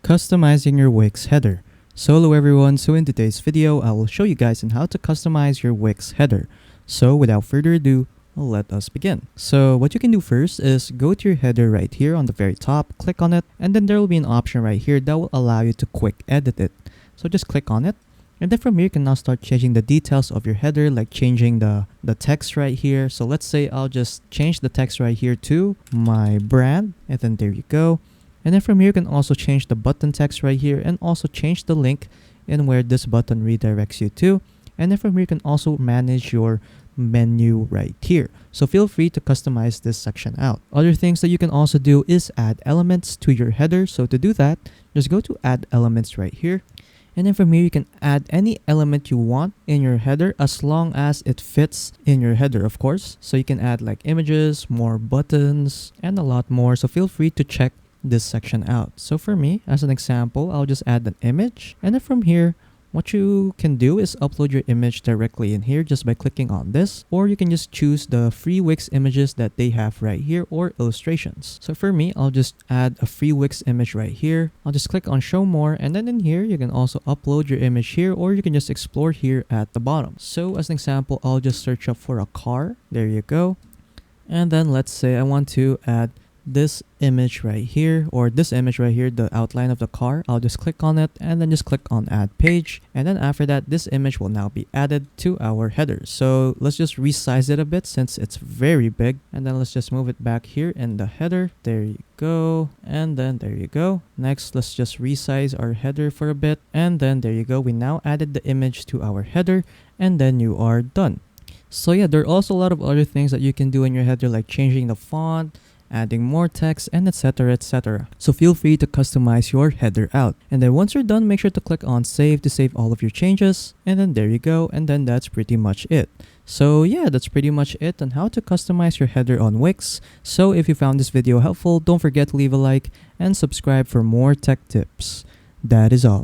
Customizing your Wix header. So hello everyone, so in today's video, I will show you guys on how to customize your Wix header. So without further ado, let us begin. So what you can do first is go to your header right here on the very top, click on it, and then there will be an option right here that will allow you to quick edit it. So just click on it. And then from here, you can now start changing the details of your header, like changing the text right here. So let's say I'll just change the text right here to my brand, and then there you go. And then from here, you can also change the button text right here and also change the link in where this button redirects you to. And then from here, you can also manage your menu right here. So feel free to customize this section out. Other things that you can also do is add elements to your header. So to do that, just go to add elements right here. And then from here, you can add any element you want in your header as long as it fits in your header, of course. So you can add like images, more buttons, and a lot more. So feel free to check this section out. So for me, as an example, I'll just add an image. And then from here, what you can do is upload your image directly in here just by clicking on this, or you can just choose the free Wix images that they have right here or illustrations. So for me, I'll just add a free Wix image right here. I'll just click on show more, and then in here, you can also upload your image here, or you can just explore here at the bottom. So as an example, I'll just search up for a car. There you go. And then let's say I want to add this image right here, or this image right here, the outline of the car. I'll just click on it and then just click on add page, and then after that this image will now be added to our header. So let's just resize it a bit since it's very big, and then let's just move it back here in the header. There you go, and then there you go. Next, let's just resize our header for a bit, and then there you go. We now added the image to our header, and then you are done. So yeah, there are also a lot of other things that you can do in your header, like changing the font, adding more text, and etc, etc. So feel free to customize your header out. And then once you're done, make sure to click on save to save all of your changes. And then there you go. And then that's pretty much it. So yeah, that's pretty much it on how to customize your header on Wix. So if you found this video helpful, don't forget to leave a like and subscribe for more tech tips. That is all.